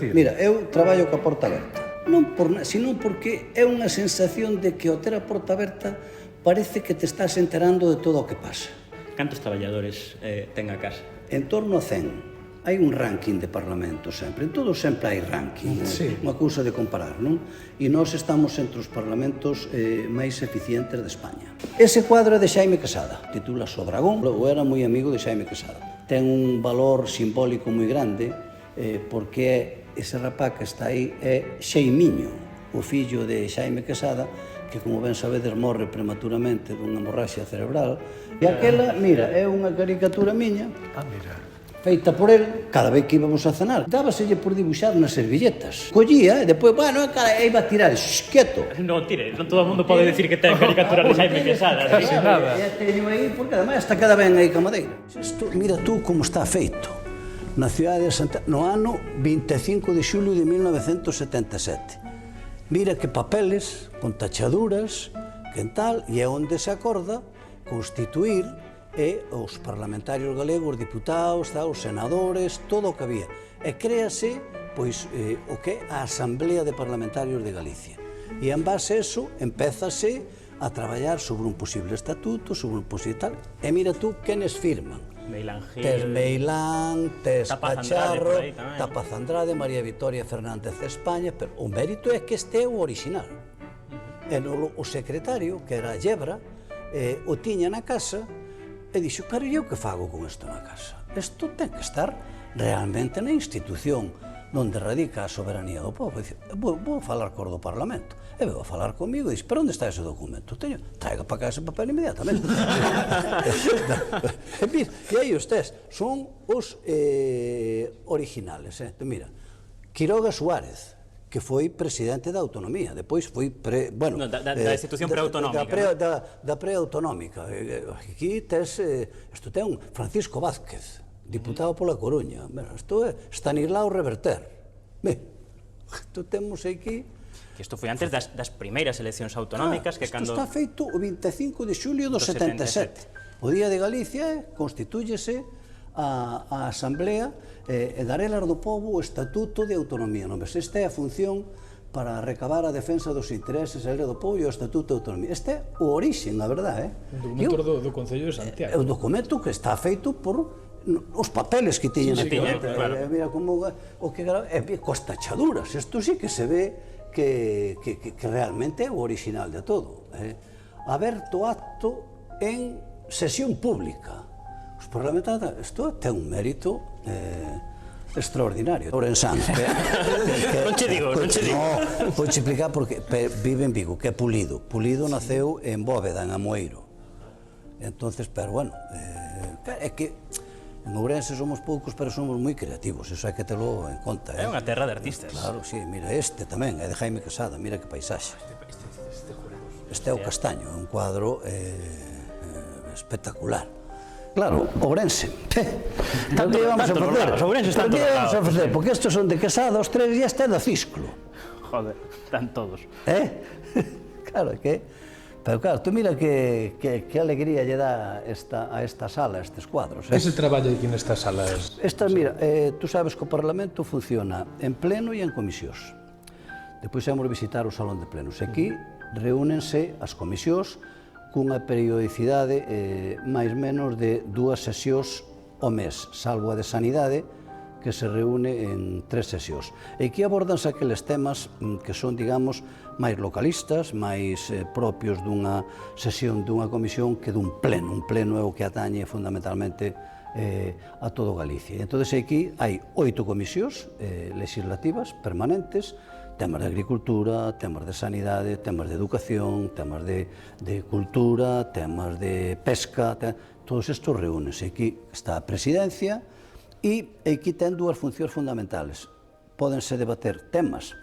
Mira, eu traballo coa porta aberta. Non por senón porque é unha sensación de que ao ter a porta aberta parece que te estás enterando de todo o que pasa. Cantos traballadores ten a casa? En torno a 100. Hai un ranking de parlamento sempre. En todo sempre hai ranking. Unha cousa de comparar, non? E nós estamos entre os parlamentos máis eficientes de España. Ese cuadro é de Xaime Quesada. Titúlase O Dragón. Eu era moi amigo de Xaime Quesada. Ten un valor simbólico moi grande porque ese rapaz que está aí é Xeimiño, o fillo de Xaime Quesada, que, como ben sabedes, morre prematuramente dunha hemorraxia cerebral. E aquela, mira, é unha caricatura miña, feita por el, cada vez que íbamos a cenar. Dábaselle por dibuixar nas servilletas. Collía e depois, bueno, iba a tirar, quieto. Non tire, non todo o mundo pode decir que ten caricatura de Xaime Quesada. Casi nada. E teño aí, porque ademais está cada ben aí ca madeira. Mira tú como está feito. Na cidade de Santiago, no ano 25 de xulio de 1977. Mira que papeles, con tachaduras, que tal, e é onde se acorda constituir os parlamentarios galegos, os diputados, os senadores, todo o que había. E créase, pois, o que é a Asamblea de Parlamentarios de Galicia. E en base a eso, empézase a traballar sobre un posible estatuto, sobre un posible tal. E mira tú, quenes firman. Meilán Gil. Tes Meilán, tes Tapaz Pacharro, Andrade por aí tamén. Tapaz Andrade, María Victoria Fernández de España, pero o mérito é que este é o original. E o secretario, que era Llebra, o tiña na casa e dixo, pero eu que fago con isto na casa? Isto ten que estar realmente na institución onde radica a soberanía do povo. Dice, vou falar cor do Parlamento. E vou a falar comigo e dice, pero onde está ese documento? Teño, traiga para cá ese papel inmediatamente. E aí os tes, son os originales. Mira, Quiroga Suárez, que foi presidente da autonomía, depois foi da institución preautonómica. Da preautonómica. Aquí tes, isto ten Francisco Vázquez, diputado pola Coruña. Isto é Stanislao Reverter. Isto temos aquí... Que isto foi antes das primeiras eleccións autonómicas. Isto está feito o 25 de xulio do 77. O Día de Galicia constitúyese a Asamblea e darelas do povo o Estatuto de Autonomía. Esta é a función para recabar a defensa dos intereses do povo e o Estatuto de Autonomía. Este é o orixen, a verdade. O documento do Concello de Santiago. É o documento que está feito por os papeles que tiñan aquí. Mira como o que cos tachaduras. Isto sí que se ve que realmente é o original de todo. Aberto acto en sesión pública. Os parlamentarios, isto ten un mérito extraordinario. Ourensán. Non che digo. No, vou te explicar porque vive en Vigo, que é Pulido. Pulido naceu en Bóveda, en Amoeiro. Entonces, pero bueno, é que en Ourense somos poucos, pero somos moi creativos, eso hai que telo en conta. É unha terra de artistas. Claro, sí, mira, este tamén, é de Jaime Quesada, mira que paisaxe. Este é o Castaño, é un cuadro espectacular. Claro, Ourense. Tanto íbamos a facer, porque estes son de Quesada, os tres, e este é do Cisclo. Joder, están todos. Claro, que... Pero claro, tú mira que alegría lle dá a esta sala, estes cuadros. Ese traballo aquí nestas salas? Estas, mira, tú sabes que o Parlamento funciona en pleno e en comisións. Depois vamos visitar o salón de plenos. Aquí reúnense as comisións cunha periodicidade máis menos de 2 sesións ao mes, salvo a de Sanidade, que se reúne en 3 sesións. E aquí abordanse aqueles temas que son, digamos, máis localistas, máis propios dunha sesión dunha comisión que dun pleno. Un pleno é o que atañe fundamentalmente a todo Galicia. Entón, aquí hai 8 comisións legislativas permanentes, temas de agricultura, temas de sanidade, temas de educación, temas de cultura, temas de pesca, todos estos reúnense. Aquí está a presidencia e aquí ten 2 funcións fundamentales. Pódense debater temas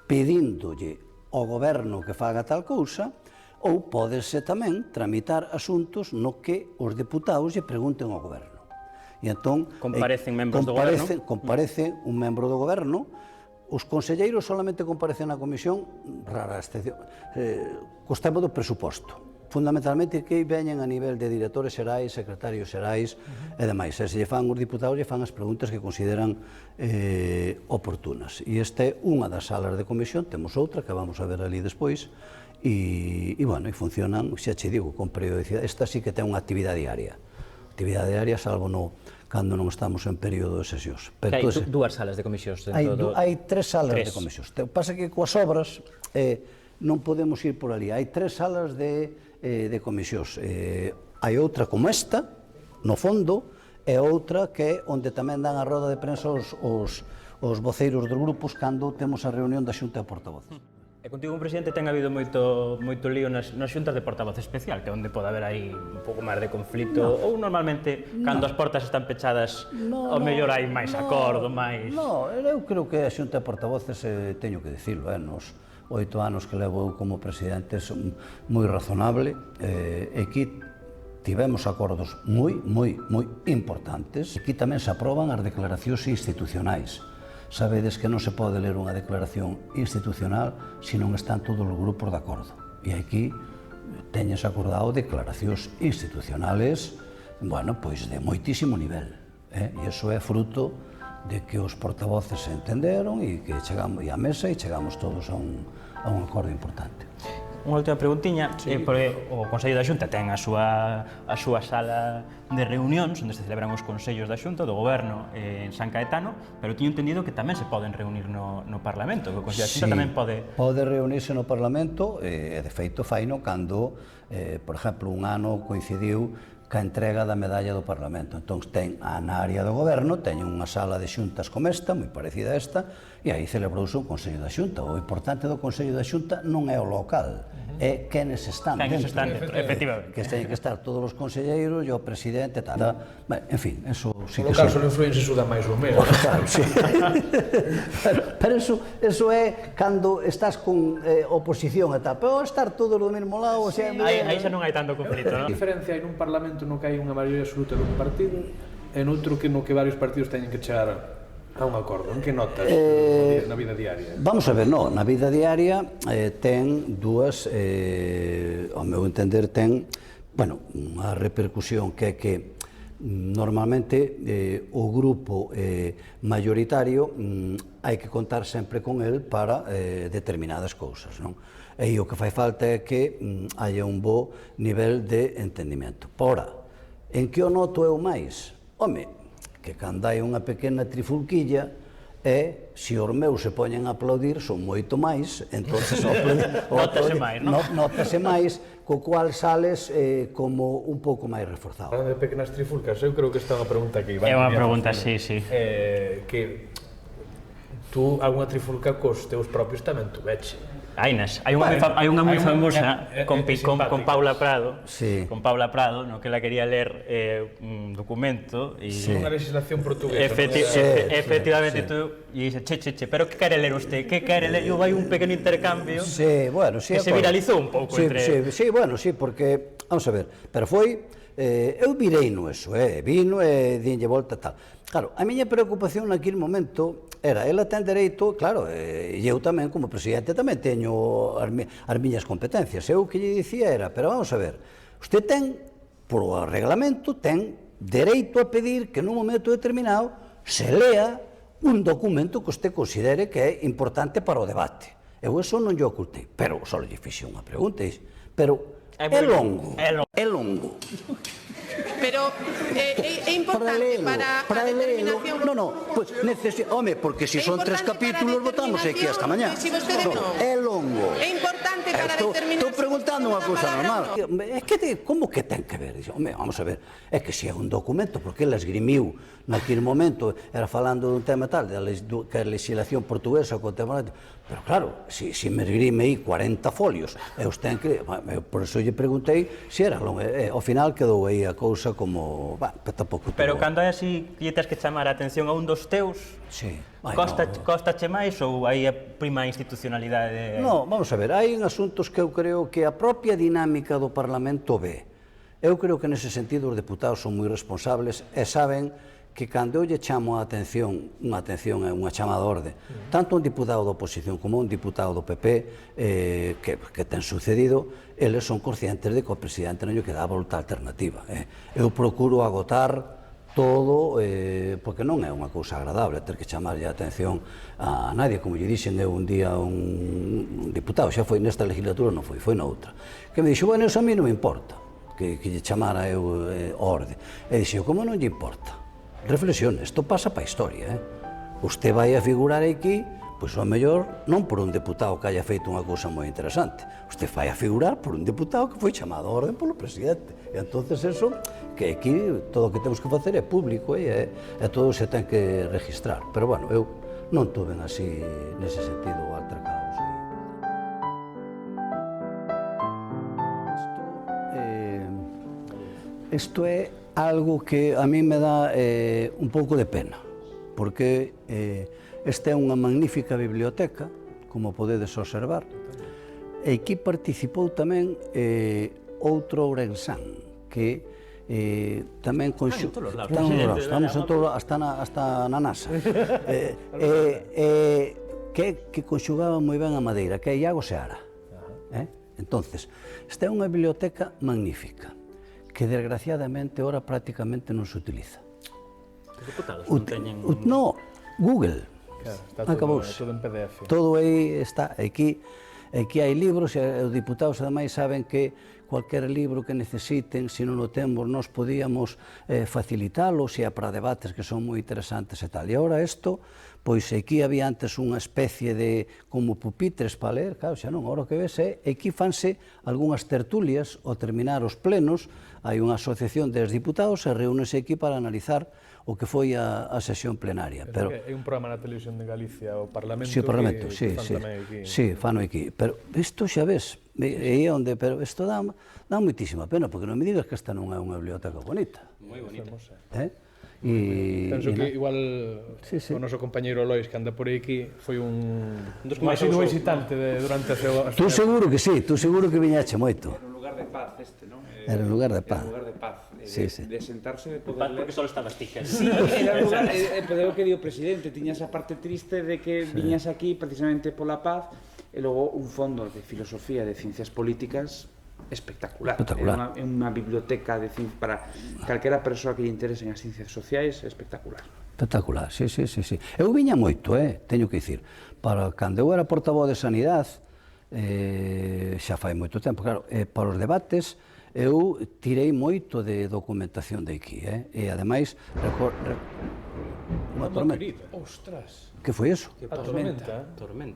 pedíndolle ao goberno que faga tal cousa, ou pódense tamén tramitar asuntos no que os deputados lle pregunten ao goberno. E entón, comparecen membros do goberno? Comparece un membro do goberno. Os conselleiros solamente comparecen na comisión, rara excepción, cos temas do presuposto. fundamentalmente que veñen a nivel de directores xerais, secretarios xerais e demais. E se lle fan os diputados, lle fan as preguntas que consideran oportunas. E esta é unha das salas de comisión, temos outra que vamos a ver ali despois, e funcionan, xa che digo, con periodicidade. Esta sí que ten unha actividade diaria. Actividade diaria, salvo cando non estamos en período de sesións. Hai dúas salas de comisións dentro do... Hai tres salas de comisións. O que pasa que coas obras non podemos ir por ali. Hai tres salas de comisións. Hai outra como esta, no fondo, e outra que é onde tamén dan a roda de prensa os voceiros dos grupos cando temos a reunión da Xunta de Portavoces. E contigo, presidente, ten habido moito lío nas xuntas de portavoz especial, que é onde pode haber aí un pouco máis de conflito, ou normalmente, cando as portas están pechadas, ao mellor hai máis acordo, máis... Non, eu creo que a Xunta de Portavoces, teño que dicilo, nos 8 anos que levo como presidente, é moi razonable, e aquí tivemos acordos moi importantes. Aquí tamén se aproban as declaracións institucionais. Sabedes que non se pode ler unha declaración institucional se non están todos os grupos de acordo. E aquí teñes acordado declaracións institucionales, pois de moitísimo nivel. E iso é fruto de que os portavoces se entenderon e que chegamos á mesa e chegamos todos a un acordo importante. Unha última preguntiña, porque o Consello da Xunta ten a súa sala de reunións onde se celebran os consellos da Xunta, do Goberno en San Caetano, pero teño entendido que tamén se poden reunir no Parlamento, que o Consello da Xunta tamén pode... Pode reunirse no Parlamento, e de feito faino cando, por exemplo, un ano coincidiu ca entrega da medalla do Parlamento. Entón, na área do Goberno, teñen unha sala de xuntas como esta, moi parecida a esta, e aí celebrouse o Consello da Xunta. O importante do Consello da Xunta non é o local, é quenes están dentro. Efectivamente. Que teñen que estar todos os conselleiros e o presidente, tal. En fin, eso sí que... O local só influye se suda máis ou menos. Claro, sí. Pero eso é cando estás con oposición e tal. Pero estar todos do mesmo lado... Aí xa non hai tanto conflito, non? Que diferencia hai nun Parlamento no que hai unha maioría absoluta dun partido e noutro que no que varios partidos teñen que chegar a un acordo? En que notas na vida diaria? Vamos a ver, na vida diaria ten dúas, ao meu entender, ten unha repercusión que é que normalmente o grupo mayoritario hai que contar sempre con el para determinadas cousas, non? E o que fai falta é que haya un bo nivel de entendimento. Ora, en que o noto eu máis? Home, que cando hai unha pequena trifulquilla e se os meus se poñen a aplaudir son moito máis, entón notase máis, co cual sales como un pouco máis reforzado. Falando de pequenas trifulcas, eu creo que esta é unha pregunta que Iván... É unha pregunta, sí. Que tú, algunha trifulca cos teus propios tamén tuveche. Hai unha moi famosa con Paula Prado, con Paula Prado, no que ela quería ler un documento e unha legislación portuguesa. Efectivamente, tú e dice, che, pero que quere ler usted? Que quere ler? E vai un pequeno intercambio que se viralizou un pouco entre... Sí, porque, vamos a ver, pero foi... Eu virei no eso, vino e dinlle volta tal. Claro, a miña preocupación naquele momento era, ela ten dereito, claro, e eu tamén como presidente tamén teño as miñas competencias. Eu o que lle dicía era, pero vamos a ver, usted ten, por reglamento, ten dereito a pedir que nun momento determinado se lea un documento que usted considere que é importante para o debate. Eu eso non lle ocultei, pero só lle fixe unha pregunta, pero é longo. Pero é importante para a determinación... Pois home, porque se son 3 capítulos votamos aquí hasta mañá. É longo. É importante para a determinación... Estou preguntando unha cousa normal. É que, como que ten que ver? Home, vamos a ver, é que se é un documento, porque ele esgrimiu naquele momento, era falando dun tema tal, que a legislación portuguesa, pero claro, se me esgrime aí 40 folios, e os ten que... Por eso lle preguntei se era longo. Ao final quedou aí a cousa como... tampouco... Pero cando é así, lle tes que chamar a atención a un dos teus, costache máis ou aí a prima institucionalidade? Non, vamos a ver, hai asuntos que eu creo que a propia dinámica do Parlamento ve. Eu creo que nese sentido os deputados son moi responsables e saben que cando eu lle chamo a atención, unha chamada de orde, tanto un diputado da oposición como un diputado do PP que ten sucedido, eles son conscientes de que o presidente non lle quedaba outra alternativa. Eu procuro agotar todo, porque non é unha cousa agradable ter que chamarlle a atención a nadie, como lle dixen eu un día a un diputado, xa foi nesta legislatura, non foi noutra, que me dixo, bueno, eso a mí non me importa, que lle chamara eu orde. E dixo, como non lle importa? Reflexione, isto pasa para a historia, Usted vai a figurar aquí, pois ao mellor non por un deputado que haya feito unha cousa moi interesante, usted vai a figurar por un deputado que foi chamado a orde polo presidente. E entonces eso, que aquí todo o que temos que facer é público e todo se ten que registrar. Pero bueno, eu non tuve así, nese sentido, altercados. Isto é algo que a mí me dá un pouco de pena, porque esta é unha magnífica biblioteca, como podedes observar, e aquí participou tamén outro ourensán, que tamén estamos en todos, hasta na NASA, que conxugaba moi ben a madeira, que é Iago Seara. Entonces, esta é unha biblioteca magnífica, que desgraciadamente ora prácticamente non se utiliza. Os deputados non teñen... No, Google. Está Acabouse. todo en PDF. Todo aí está. Aquí hai libros e os diputados ademais saben que cualquier libro que necesiten, se non o temos, nós podíamos facilitalo, se é para debates que son moi interesantes e tal. E agora isto, pois aquí había antes unha especie de como pupitres para ler, claro, xa non, agora o que ves aquí fanse algunhas tertulias ao terminar os plenos, hai unha asociación de diputados e reúnense aquí para analizar o que foi a sesión plenaria. Pero hai un programa na televisión de Galicia, o Parlamento, sí, o Parlamento, que fan tamén aquí. Sí, fano aquí. Pero isto xa ves, pero isto dá moitísima pena, porque non me digas que esta non é unha biblioteca bonita. Moi bonita. Penso que igual o noso compañeiro Lois, que anda por aquí, foi un asiduo visitante durante a súa... Tú seguro que sí, tú seguro que viñache moito. Era un lugar de paz non? Era un lugar de paz. Era un lugar de paz, de sentarse, de poder Paz ler. porque só estabas ti. Sí, era un lugar, pero o que di o presidente, tiña esa parte triste de que viñas aquí precisamente pola paz, e logo un fondo de filosofía de ciencias políticas espectacular. Espectacular. É unha biblioteca para calquera persoa que lle interesen as ciencias sociais, espectacular. Espectacular, sí. Eu viña moito, teño que dicir, para cando eu era portavoz de Sanidade, xa fai moito tempo, claro, para os debates, eu tirei moito de documentación de aquí, e ademais, unha tormenta. Ostras! Que foi eso? A tormenta?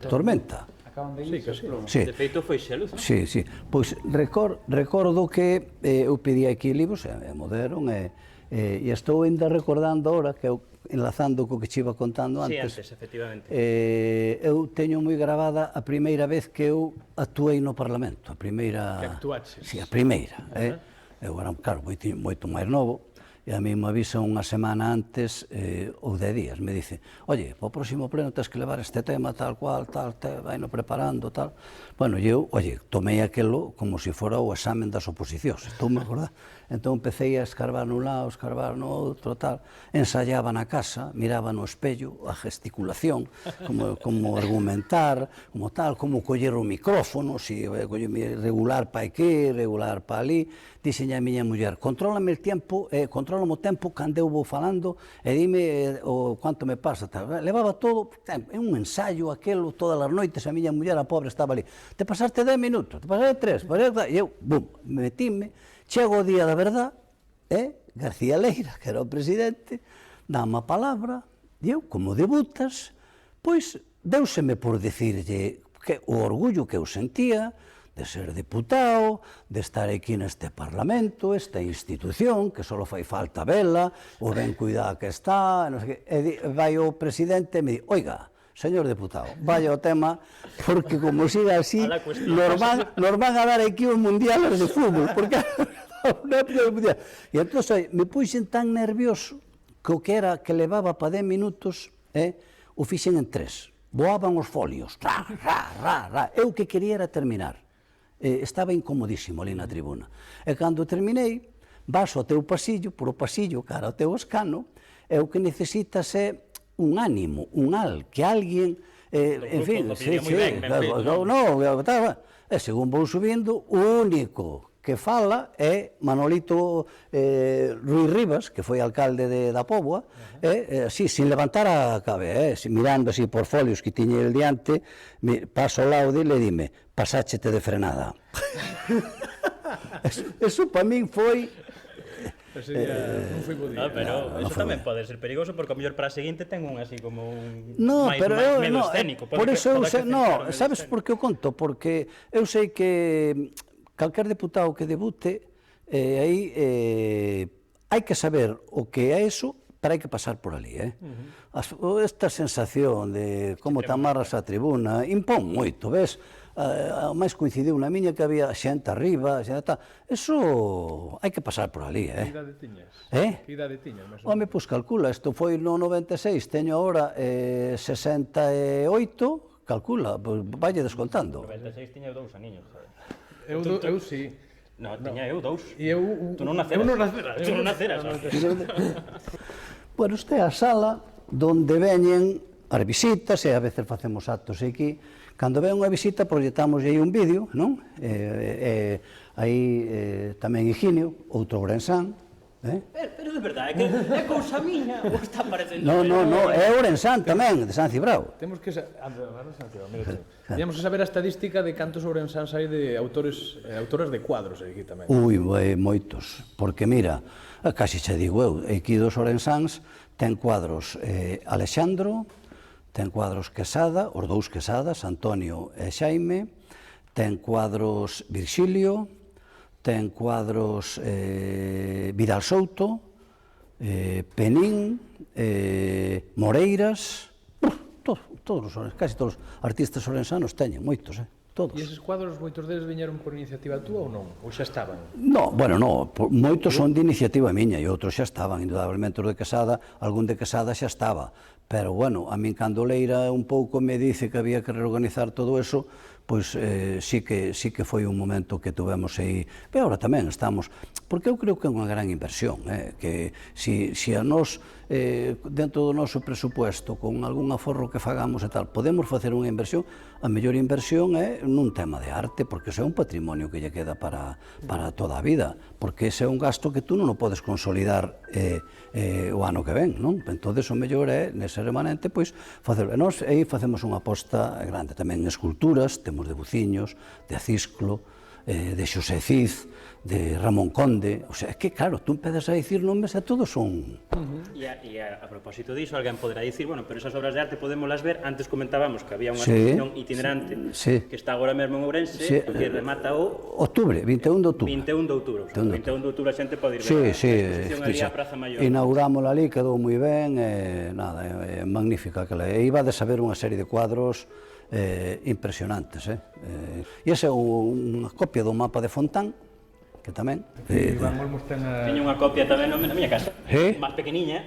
Tormenta. Acaban de ir, Sí. De feito, foi xeluza. Sí. Pois recordo que eu pedí aquí libros, e me deron, e estou ainda recordando ahora, que eu, enlazando co que che iba contando Sí, antes, efectivamente. Eu teño moi gravada a primeira vez que eu actuei no Parlamento, a primeira... Que actuaches. Sí, a primeira. Eu era, claro, moito máis novo, e a mí me avisan unha semana antes ou 10 días, me dicen, oye, para o próximo pleno tens que levar este tema tal cual, tal, vaino preparando, tal. Bueno, eu, tomei aquelo como se fora o examen das oposicións, estou me acordar. Entón empecé a escarbar nun lado, escarbar no outro, tal, ensayaba na casa, miraba no espello, a gesticulación, como argumentar, como tal, como coller o micrófono, si regular pa aquí, regular pa ali. Dixenlle a miña muller, contrólame o tempo cando eu vou falando e dime o quanto me pasa. Levaba todo, é un ensayo aquelo, todas as noites, a miña muller, a pobre, estaba ali. Te pasaste 10 minutos, te pasaste 3, e eu, bum, metíme, chego o día da verdad, García Leira, que era o presidente, dame a palabra, e eu, como debutas, pois, deuseme por dicirlle que o orgullo que eu sentía, de ser diputado, de estar aquí neste Parlamento, esta institución, que só fai falta vela, o ben cuidada que está, non sei que, e vai o presidente e me di, oiga, señor diputado, vaya o tema, porque como siga así, nos van a dar aquí os mundiales de fútbol, porque non é o mundial. E entón, me puxen tan nervioso que o que era que levaba para 10 minutos, o fixen en 3. Voaban os folios, eu que quería era terminar. Estaba incomodísimo ali na tribuna. E cando terminei, vas ao teu pasillo, por o pasillo, cara ao teu escano, e o que necesitas é un ánimo, que alguén, en fin, e según vou subindo, o único que fala é Manolito Ruiz Rivas, que foi alcalde da Póboa, así, sin levantar a cabeza, mirando así por folios que tiña el diante, paso ao lado dele e dime, pasáchete de frenada. Eso para min foi... non foi bo día. Pero eso tamén pode ser perigoso, porque a mellor para a seguinte ten un así como un máis medo escénico. Por eso eu sei, sabes por que o conto? Porque eu sei que calquer deputado que debute, aí hai que saber o que é eso, pero hai que pasar por ali. Esta sensación de como te amarras a tribuna impón moito, ves? Máis coincidiu na miña que había xente arriba, eso hai que pasar por ali. Que idade tiñas? Que idade tiñas? Home, pois calcula, isto foi no 96, teño agora 68, calcula, valle descontando. 96 tiña 2 aniños, joder. Eu sí. No, tiña eu 2. E eu... Tú non naceras. Bueno, esta é a sala onde veñen as visitas, e a veces facemos actos aquí. Cando ven unha visita, proyectamos aí un vídeo, non? Aí tamén Higinio, outro Ourensán. Pero de verdade, é cousa miña, ou está parecendo... No, é Ourensán tamén, de San Cibrao. Temos que Teníamos que saber a estadística de cantos ourensáns hai de autores de cuadros aquí tamén. Ui, moitos, porque mira, casi che digo eu, aquí dos ourensáns ten cuadros Alexandro, ten cuadros Quesada, os dous Quesadas, Antonio e Xaime, ten cuadros Virxilio, ten cuadros Vidal Souto, Penín, Moreiras, casi todos os artistas orensanos teñen, moitos, todos. E eses cuadros, moitos deles viñeron por iniciativa túa ou non? Ou xa estaban? No, bueno, moitos son de iniciativa miña e outros xa estaban, indudablemente os de Quesada, algún de Quesada xa estaba, pero bueno, a min cando Leira un pouco me dice que había que reorganizar todo eso, pois sí que foi un momento que tuvemos aí, pero agora tamén estamos, porque eu creo que é unha gran inversión, que si a nós, dentro do noso presupuesto, con algún aforro que fagamos e tal, podemos facer unha inversión, a mellor inversión é nun tema de arte, porque ese é un patrimonio que lle queda para toda a vida, porque ese é un gasto que tú non o podes consolidar o ano que ven, non? Entón, o mellor é, nese remanente, pois, facerlo. E nós aí facemos unha aposta grande, tamén en esculturas, temos de Buciños, de Acisclo, de Xosé Cid, de Ramón Conde, o sea, é que claro, tú empedas a dicir nomes e todos son... E a propósito diso, alguén poderá dicir, bueno, pero esas obras de arte podémoslas ver, antes comentábamos que había unha exposición itinerante que está agora mesmo en Ourense, que remata o... Octubre, 21 de outubro. 21 de outubro, 21 de outubro a xente pode ir ver a exposición ali á Praza Maior. Inaugurámola ali, quedou moi ben, nada, é magnífica aquela. E iba a saber unha serie de cuadros impresionantes, e esa é unha copia do mapa de Fontán, que tamén... Iván Olmos ten a... Teño unha copia tamén na miña casa, máis pequeniña,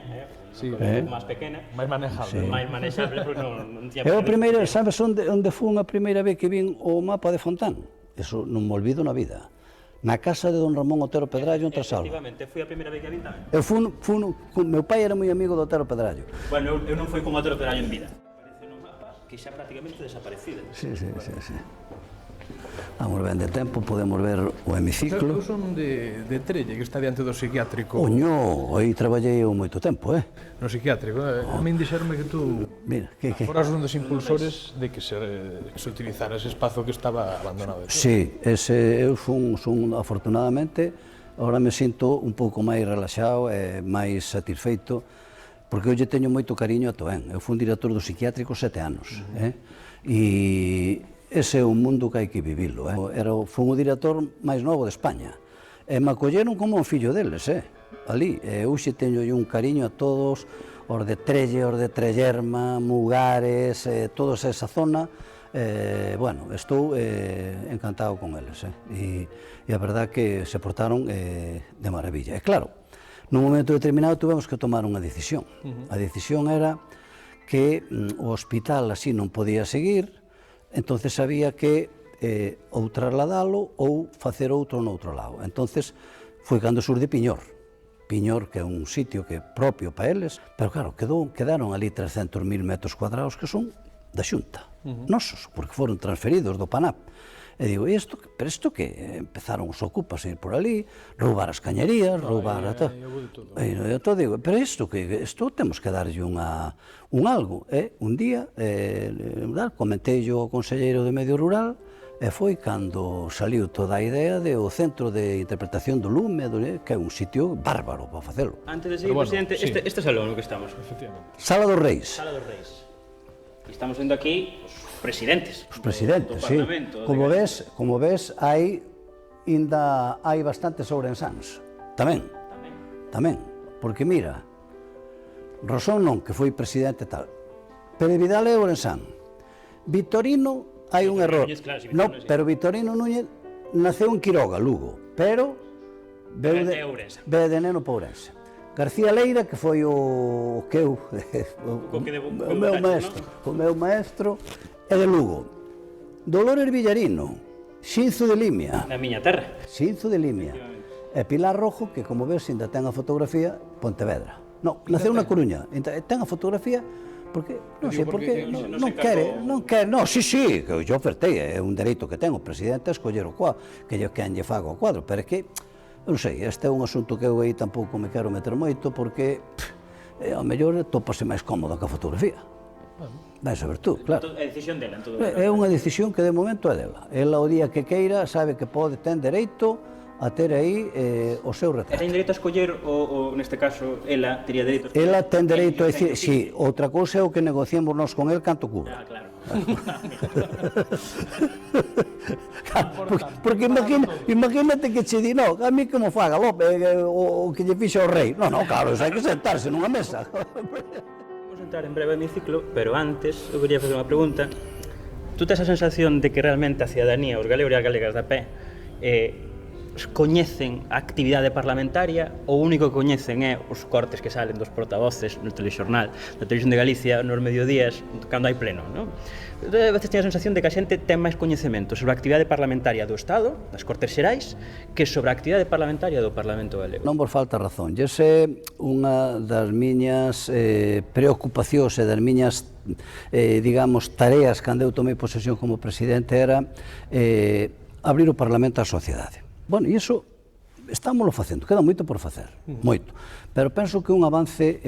máis pequena, máis manejable. Máis manexable, porque non tiña... Eu a primeira, sabes onde fui a primeira vez que vin o mapa de Fontán? Eso non me olvido na vida. Na casa de don Ramón Otero Pedrallo en Trasalba. Efectivamente, foi a primeira vez que a vin tamén. Meu pai era moi amigo do Otero Pedrallo. Bueno, eu non fui con Otero Pedrallo en vida. Aparece no mapa que xa prácticamente desaparecida. Sí. Vamos ben de tempo, podemos ver o hemiciclo. Eu son de Trelle, que está diante do psiquiátrico. Oño, aí traballei eu moito tempo, No psiquiátrico, a min dixeronme que tú foras un dos impulsores de que se utilizara ese espazo que estaba abandonado. Sí, eu son afortunadamente, agora me sinto un pouco máis relaxado e máis satisfeito, porque eu lle teño moito cariño a Toén. Eu fui director do psiquiátrico 7 anos, e ese é un mundo que hai que vivilo. Fui o director máis novo de España. E me acolleron como un fillo deles, ali. Hoxe teño un cariño a todos, os de Trelle, os de Trellerma, Mugares, toda esa zona. Bueno, estou encantado con eles. E a verdad que se portaron de maravilla. E claro, nun momento determinado tuvemos que tomar unha decisión. A decisión era que o hospital así non podía seguir, entonces había que ou trasladalo ou facer outro no outro lado. Entonces foi cando surde Piñor. Piñor, que é un sitio que é propio para eles, pero claro, quedaron ali 300.000 metros cuadrados que son da Xunta, nosos, porque foron transferidos do PANAP. E digo, pero isto que empezaron os ocupas a ir por ali, roubar as cañerías, roubar a todo. E eu digo, pero isto temos que darlle un algo. Un día, comentei yo ao conselleiro de Medio Rural, e foi cando saliu toda a idea do Centro de Interpretación do Lume, que é un sitio bárbaro para facelo. Antes de seguir, presidente, este salón no que estamos. Sala dos Reis. Sala dos Reis. E estamos vendo aquí os presidentes. Os presidentes, sí. Como ves, hai bastantes ourensáns. Tamén. Porque mira, Rosón non, que foi presidente tal. Pero Vidal é ourensán. Vitorino, hai un error. No, pero Vitorino Núñez naceu en Quiroga, Lugo, pero veu de neno para Ourense. García Leira, que foi o meu maestro, é de Lugo. Dolores Villarino, Xinzo de Limia. Na miña terra. Xinzo de Limia. E Pilar Rojo, que como ves, ainda ten a fotografía, Pontevedra. No, naceu na Coruña, ten a fotografía, porque, non sei, porque non quere, sí, que eu ofertei, é un dereito que ten o presidente a escoller o quadro, que lle faga o quadro, pero é que, non sei, este é un asunto que eu aí tampouco me quero meter moito, porque, ao mellor, topase máis cómodo que a fotografía. Vais a ver tú, claro. É decisión dela, en todo caso. É unha decisión que de momento é dela. Ela o día que queira sabe que ten dereito a ter aí o seu retrato. E ten dereito a escoller, ou neste caso, ela tería dereito a escoller? Ela ten dereito a dicir, sí, outra cousa é o que negociemos nós con el canto cubra. Claro. Porque imagínate que che di, no, a mí que mo faga o que lle fixa o rei. Non, claro, hai que sentarse nunha mesa. Vamos a entrar en breve en mi ciclo, pero antes eu quería facer unha pregunta. Tú tes a sensación de que realmente a cidadanía, os galegos e as galegas da pé, coñecen a actividade parlamentaria, o único que coñecen é os cortes que salen dos portavoces no telexornal da Televisión de Galicia nos mediodías cando hai pleno, non? A veces teño a sensación de que a xente ten máis coñecemento sobre a actividade parlamentaria do Estado, das Cortes Xerais, que sobre a actividade parlamentaria do Parlamento Galego. Non vos falta razón, ese unha das miñas preocupacións e das miñas, digamos, tareas cando eu tomei posesión como presidente era abrir o Parlamento á sociedade. Bueno, e iso estámoslo facendo, queda moito por facer, moito, pero penso que un avance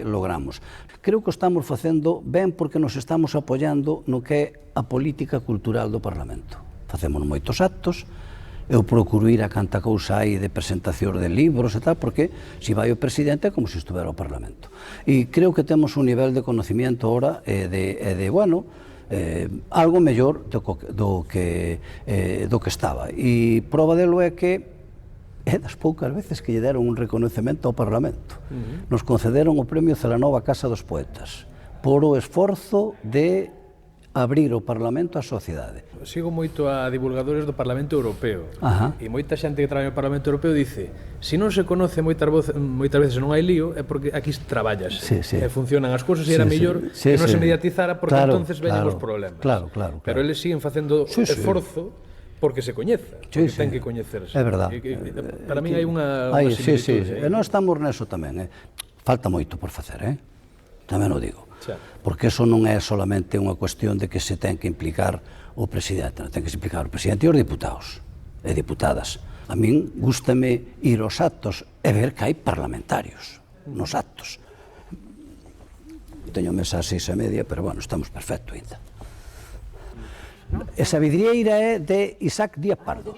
logramos. Creo que o estamos facendo ben porque nos estamos apoiando no que é a política cultural do Parlamento. Facemos moitos actos, eu procuro ir a canta cousa hai de presentación de libros e tal, porque se vai o presidente é como se estuvera o Parlamento. E creo que temos un nivel de conocimiento ahora bueno, algo mellor do que estaba. E prova delo é que é das poucas veces que lle deron un reconocemento ao Parlamento. Nos concederon o premio Celanova Casa dos Poetas por o esforzo de abrir o Parlamento á sociedade. Sigo moito a divulgadores do Parlamento Europeo. E moita xente que traballa no Parlamento Europeo dice, se non se conoce moitas veces non hai lío, é porque aquí traballas, e funcionan as cousas, e era mellor que non se mediatizara, porque entonces veñen os problemas. Pero eles siguen facendo esforzo porque se coñeza, porque ten que coñecerse. É verdade. Para min hai unha E similitud. nós estamos neso tamén. Falta moito por facer, tamén o digo. Porque eso non é solamente unha cuestión de que se ten que implicar o presidente, ten que se implicar o presidente e os diputados e diputadas. A min gústame ir aos actos e ver que hai parlamentarios nos actos. Teño mesa a 6:30, pero bueno, estamos perfecto ainda. Esa vidrieira é de Isaac Díaz Pardo.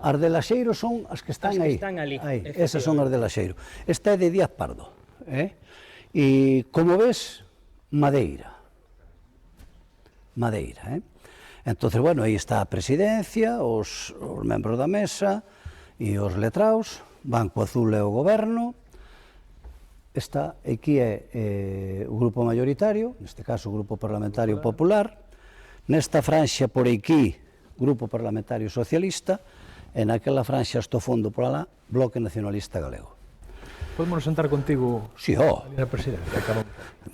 As de Laxeiro son as que están aí. Esas son as de Laxeiro. Esta é de Díaz Pardo. E, como ves, madeira. Entonces, bueno, aí está a presidencia, os membros da mesa e os letraos, Banco Azul é o goberno. Aquí é o grupo mayoritario, neste caso o Grupo Parlamentario Popular. Nesta franxa por aquí, Grupo Parlamentario Socialista, e naquela franxa esto fondo por alá, Bloque Nacionalista Galego. Podemos sentar contigo ali na presidencia?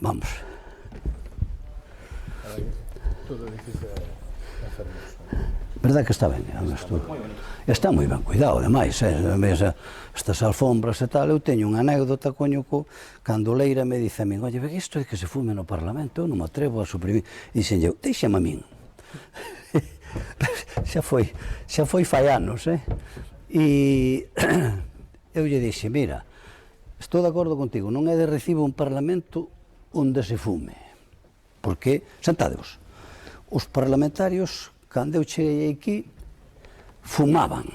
Vamos. Todo difícil de hacernos. Verdad que está ben, está moi ben cuidado, ademais, estas alfombras e tal. Eu teño unha anécdota, coño, cando Leira me dice a min, oye, isto é que se fume no Parlamento, eu non me atrevo a suprimir. E dixen eu, deixame a min. xa foi fai anos, e eu lle dixe, mira, estou de acordo contigo, non é de recibo un Parlamento onde se fume, porque, sentadevos, os parlamentarios, cando eu cheguei aquí, fumaban,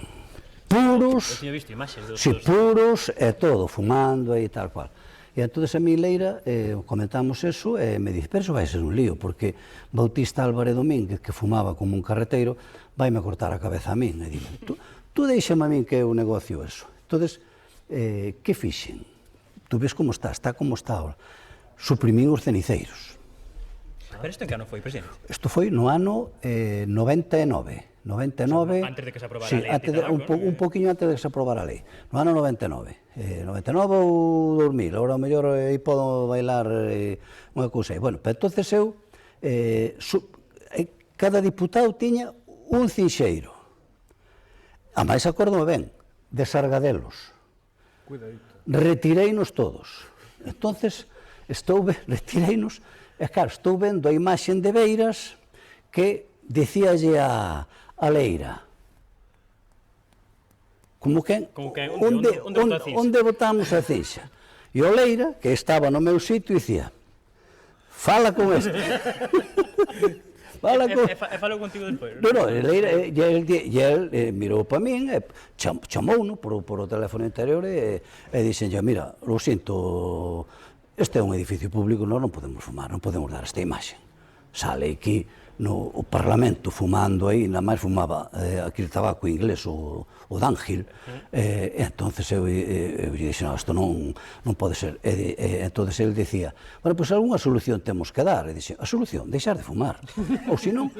puros, puros e todo, fumando e tal cual. E entón a mi Leira, comentamos eso, e me dice, pero eso vai ser un lío, porque Bautista Álvarez Domínguez, que fumaba como un carreteiro, vaime cortar a cabeza a min. E digo, tú deixame a min que eu negocio eso. Entón, que fixen? Tú ves como está como está ahora. Suprimín os ceniceiros. Pero isto en que ano foi, presidente? Isto foi no ano 99. Antes de que se aprobara a lei. Un poquinho antes de que se aprobara a lei. No ano 99. 99 ou 2000. Agora, ao mellor, aí podo bailar unha cousa. Bueno, pero entonces eu, cada diputado tiña un cinxeiro. A máis acórdome ben, de Sargadelos. Retireinos todos. Entonces, retireinos, e claro, estou vendo a imaxen de Beiras que dicíalle a Leira, como que onde botamos a cinxa? E o Leira, que estaba no meu sitio, dicía, fala con este. E falou contigo despois? Non, e el mirou para min, chamouno por o teléfono interior e dixenlle, mira, lo sinto, este é un edificio público, nós non podemos fumar, non podemos dar esta imaxe. Sale aquí no Parlamento fumando aí, nada máis fumaba aquele tabaco inglés, o Dángil, e entonces eu lle dixen, isto non pode ser. E entonces ele dicía, bueno, pois algunha solución temos que dar. E dixen, a solución, deixar de fumar. Ou senón,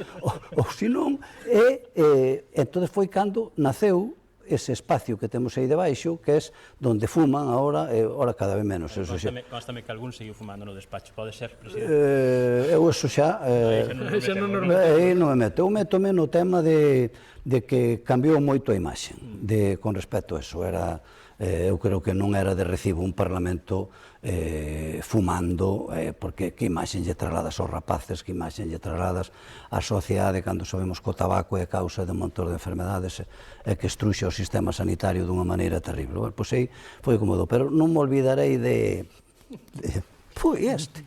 entonces foi cando naceu ese espacio que temos aí debaixo, que é donde fuman agora cada vez menos. Constame que algún seguiu fumando no despacho, pode ser, presidente? Eu eso xa non me meto. Eu métome no tema de que cambiou moito a imaxe con respecto a eso. Eu creo que non era de recibo un Parlamento fumando, porque que imaxen lle trasladas aos rapaces, que imaxen lle trasladas á sociedade cando sabemos que o tabaco é causa de un montón de enfermedades e que estruxe o sistema sanitario dunha maneira terrible. Pois aí foi cómodo, pero non me olvidarei de este.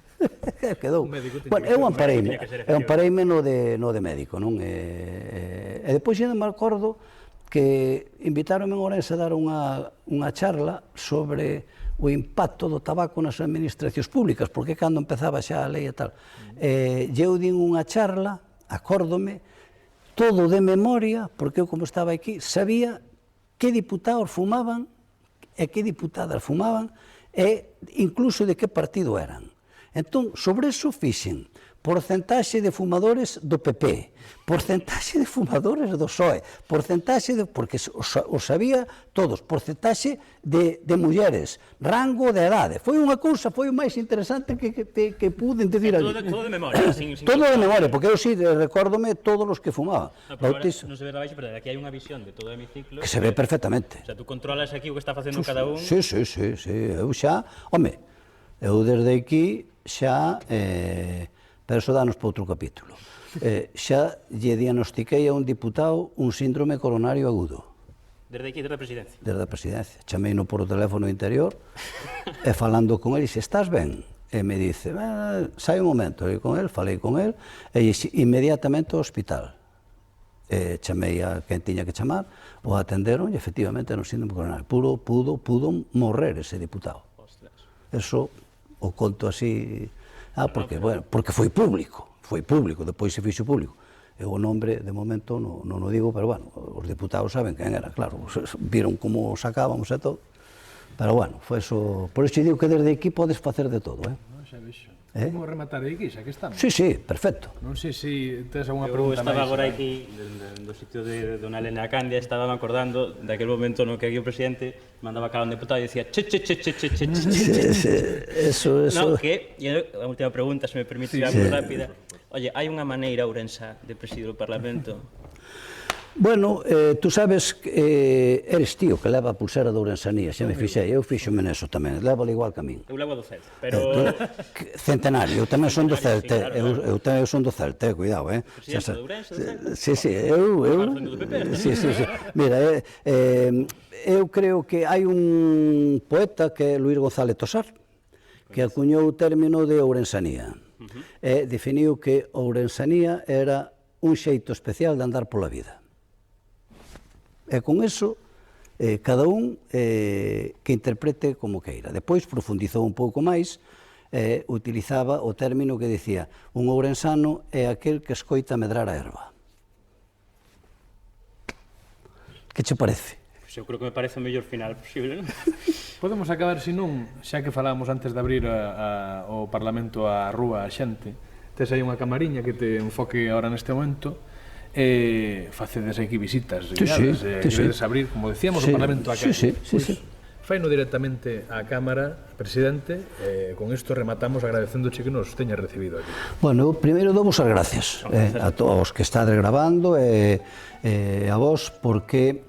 Quedou. Bueno, eu ampareime no de médico, non? E depois ainda me acordo que invitaronme en Ourense a dar unha charla sobre o impacto do tabaco nas administracións públicas, porque cando empezaba xa a lei e tal. E eu din unha charla, acórdome, todo de memoria, porque eu como estaba aquí, sabía que diputados fumaban e que diputadas fumaban e incluso de que partido eran. Entón, sobre eso fixen porcentaxe de fumadores do PP, porcentaxe de fumadores do PSOE, porcentaxe de... porque os sabía todos, porcentaxe de mulleres, rango de edade. Foi unha cousa, foi o máis interesante que pude decir ali. Todo de memoria. Todo de memoria, porque eu sí, recórdome todos os que fumaba. Non se ve da baixa, pero aquí hai unha visión de todo o hemiciclo. Que se ve perfectamente. O sea, tú controlas aquí o que está facendo cada un. Sí, eu xa... Home, eu desde aquí xa... pero eso danos para outro capítulo. Xa lle diagnostiquei a un diputado un síndrome coronario agudo. Desde aquí, desde a presidencia? Desde a presidencia. Chameino por o teléfono interior e falando con ele, dixe, estás ben? E me dice, sai un momento, falei con el, e inmediatamente ao hospital. Chamei a quen tiña que chamar, o atenderon e efectivamente era un síndrome coronario. Pudo morrer ese diputado. Eso o conto así... porque foi público, depois se fixo público. Eu o nombre, de momento, non o digo, pero, bueno, os diputados saben quen era, claro, viron como o sacábamos e todo, pero, bueno, foi eso. Por iso digo que desde aquí podes facer de todo, Xa vexo. Como rematar aquí, xa que estamos. Sí, perfecto. Non sei se tens alguna pregunta máis. Eu estaba agora aquí, do sitio de dona Elena Candia, estaba me acordando daquele momento no que aquí o presidente mandaba cara a un diputado e dicía che. Eso. Non, que, e a última pregunta, se me permite, moi rápida. Oye, hai unha maneira ourensa de presidir o Parlamento? Bueno, tú sabes que eres tío que leva a pulsera de Ourensanía, xa me fixei, eu fixome neso tamén, lévala igual que a min. Eu levo do Celta, pero... Centenario, eu tamén son do Celta, eu tamén son do Celta, cuidado, Presidente de Ourense, do Celta? Sí, eu... Sí. Mira, eu creo que hai un poeta que é Luís González Tosar, que acuñou o término de Ourensanía, e definiu que Ourensanía era un xeito especial de andar pola vida. E con eso, cada un que interprete como queira. Depois profundizou un pouco máis, utilizaba o término que dicía un ourensano é aquel que escoita medrar a erva. Que che parece? Eu creo que me parece o mellor final posible, non? Podemos acabar, senón, xa que falábamos antes de abrir o Parlamento á rúa a xente, tes aí unha camariña que te enfoque ahora neste momento, facedes aquí visitas guiadas, queredes abrir, como decíamos, o Parlamento a calle. Sí. Faino directamente á Cámara, presidente, con isto rematamos agradecéndoche que nos teñas recibido aquí. Bueno, primeiro dou vos as gracias a todos que estades grabando e a vos porque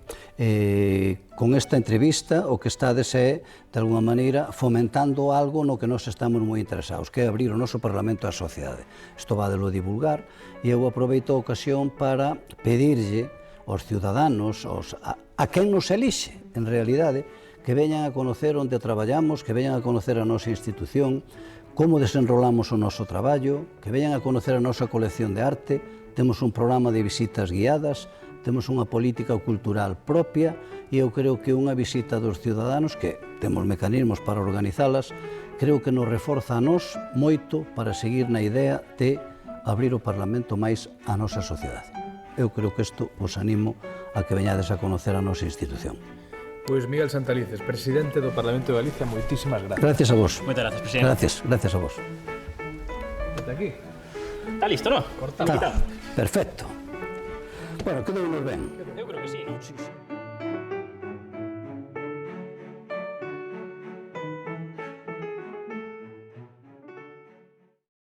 con esta entrevista o que estades é, de alguma maneira, fomentando algo no que nós estamos moi interesados, que é abrir o noso Parlamento á sociedade. Isto va de lo divulgar e eu aproveito a ocasión para pedirlle aos ciudadanos, a quen nos elixe, en realidade, que veñan a conocer onde traballamos, que veñan a conocer a nosa institución, como desenrolamos o noso traballo, que veñan a conocer a nosa colección de arte, temos un programa de visitas guiadas, temos unha política cultural propia e eu creo que unha visita dos ciudadanos, que temos mecanismos para organizalas, creo que nos reforza a nós moito para seguir na idea de abrir o Parlamento máis á nosa sociedade. Eu creo que isto vos animo a que veñades a conocer a nosa institución. Pois Miguel Santalices, presidente do Parlamento de Galicia, moitísimas gracias. Gracias a vos. Moitas gracias, presidente. Gracias a vos. Está aquí. Está listo, non? Cortamos. Perfecto. Bueno, quedounos ben. Eu creo que sí, non? Sí.